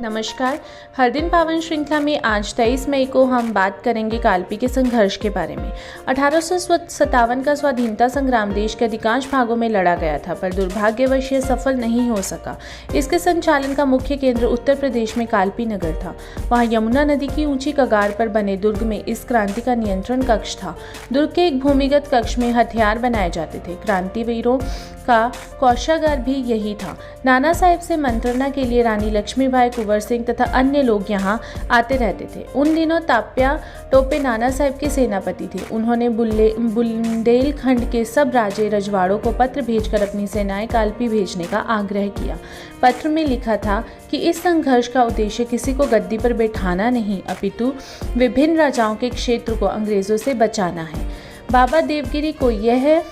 नमस्कार। हर दिन पावन श्रृंखला में आज 23 मई को हम बात करेंगे कालपी के संघर्ष के बारे में। 1857 का स्वाधीनता संग्राम देश के अधिकांश भागों में लड़ा गया था, पर दुर्भाग्यवश यह सफल नहीं हो सका। इसके संचालन का मुख्य केंद्र उत्तर प्रदेश में कालपी नगर था। वहां यमुना नदी की ऊंची कगार पर बने दुर्ग में इस क्रांति का नियंत्रण कक्ष था। दुर्ग के एक भूमिगत कक्ष में हथियार बनाए जाते थे। क्रांतिवीरों का कोषागार भी यही था। नाना साहेब से मंत्रणा के लिए रानी लक्ष्मीबाई, कुंवर सिंह तथा अन्य लोग यहाँ आते रहते थे। उन दिनों ताप्या टोपे नाना साहेब के सेनापति थे। उन्होंने बुंदेलखंड के सब राजे रजवाड़ों को पत्र भेजकर अपनी सेनाएं कालपी भेजने का आग्रह किया। पत्र में लिखा था कि इस संघर्ष का उद्देश्य किसी को गद्दी पर बैठाना नहीं, अपितु विभिन्न राजाओं के क्षेत्र को अंग्रेजों से बचाना है। बाबा देवगिरी को यह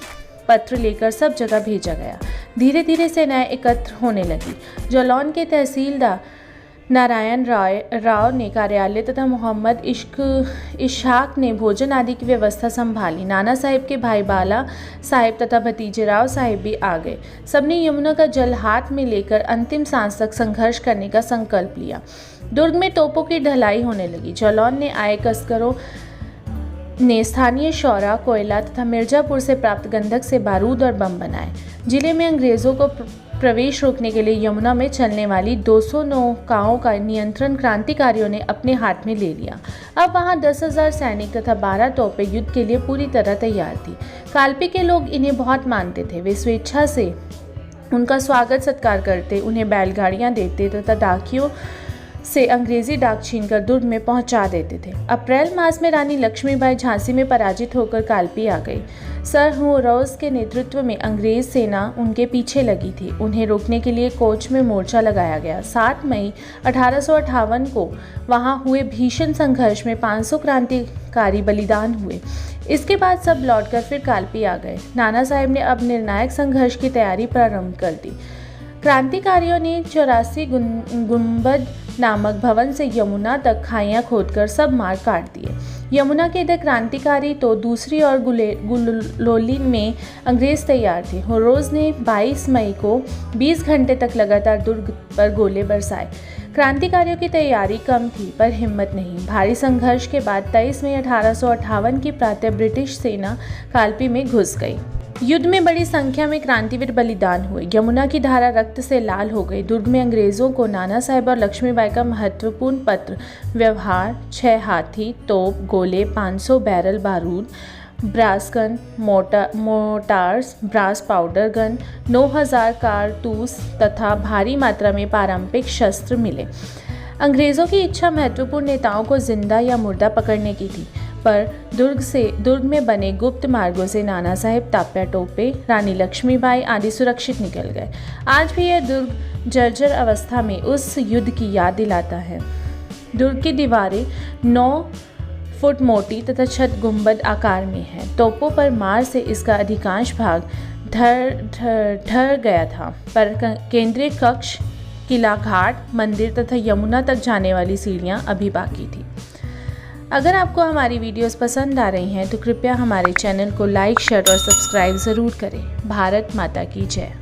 पत्र लेकर सब जगह भेजा गया। धीरे धीरे सेनाएं एकत्र होने लगी। जालौन के तहसीलदार नारायण राव ने कार्यालय तथा मोहम्मद इश्हाक ने भोजन आदि की व्यवस्था संभाली। नाना साहेब के भाई बाला साहेब तथा भतीजे राव साहेब भी आ गए। सबने यमुना का जल हाथ में लेकर अंतिम सांस तक संघर्ष करने का संकल्प लिया। दुर्ग में तोपों की ढलाई होने लगी। जालौन ने आए तस्करों ने स्थानीय शौरा, कोयला तथा मिर्जापुर से प्राप्त गंधक से बारूद और बम बनाए। जिले में अंग्रेजों को प्रवेश रोकने के लिए यमुना में चलने वाली 200 नौकाओं का नियंत्रण क्रांतिकारियों ने अपने हाथ में ले लिया। अब वहां 10,000 सैनिक तथा 12 तोपें युद्ध के लिए पूरी तरह तैयार थी। कालपी के लोग इन्हें बहुत मानते थे। वे स्वेच्छा से उनका स्वागत सत्कार करते, उन्हें बैलगाड़ियां देते तथा डाकियों से अंग्रेजी डाक छीनकर दुर्ग में पहुंचा देते थे। अप्रैल मास में रानी लक्ष्मीबाई झांसी में पराजित होकर कालपी आ गई। सर हुर्रोज के नेतृत्व में अंग्रेज सेना उनके पीछे लगी थी। उन्हें रोकने के लिए कोच में मोर्चा लगाया गया। 7 मई 1858 को वहां हुए भीषण संघर्ष में 500 क्रांतिकारी बलिदान हुए। इसके बाद सब लौटकर फिर कालपी आ गए। नाना साहेब ने अब निर्णायक संघर्ष की तैयारी प्रारंभ कर दी। क्रांतिकारियों ने 84 गुंबद नामक भवन से यमुना तक खाइयां खोदकर सब मार्ग काट दिए। यमुना के इधर क्रांतिकारी तो दूसरी ओर गुलोली में अंग्रेज तैयार थे। हुर्रोज ने 22 मई को 20 घंटे तक लगातार दुर्ग पर गोले बरसाए। क्रांतिकारियों की तैयारी कम थी पर हिम्मत नहीं। भारी संघर्ष के बाद 23 मई 1858 की प्रातः ब्रिटिश सेना कालपी में घुस गई। युद्ध में बड़ी संख्या में क्रांतिवीर बलिदान हुए। यमुना की धारा रक्त से लाल हो गई। दुर्ग में अंग्रेजों को नाना साहेब और लक्ष्मीबाई का महत्वपूर्ण पत्र व्यवहार 6 हाथी, तोप, गोले, 500 बैरल बारूद, brass gun, mortars, brass powder gun, 9,000 कारतूस तथा भारी मात्रा में पारंपरिक शस्त्र मिले। अंग्रेजों की इच्छा महत्वपूर्ण नेताओं को जिंदा या मुर्दा पकड़ने की थी, पर दुर्ग में बने गुप्त मार्गों से नाना साहेब, ताप्या टोपे, रानी लक्ष्मीबाई आदि सुरक्षित निकल गए। आज भी यह दुर्ग जर्जर अवस्था में उस युद्ध की याद दिलाता है। दुर्ग की दीवारें 9 फुट मोटी तथा छत गुंबद आकार में है। तोपों पर मार से इसका अधिकांश भाग ढह गया था, पर केंद्रीय कक्ष, किला घाट, मंदिर तथा यमुना तक जाने वाली सीढ़ियां अभी बाकी थी। अगर आपको हमारी वीडियोस पसंद आ रही हैं तो कृपया हमारे चैनल को लाइक, शेयर और सब्सक्राइब ज़रूर करें। भारत माता की जय।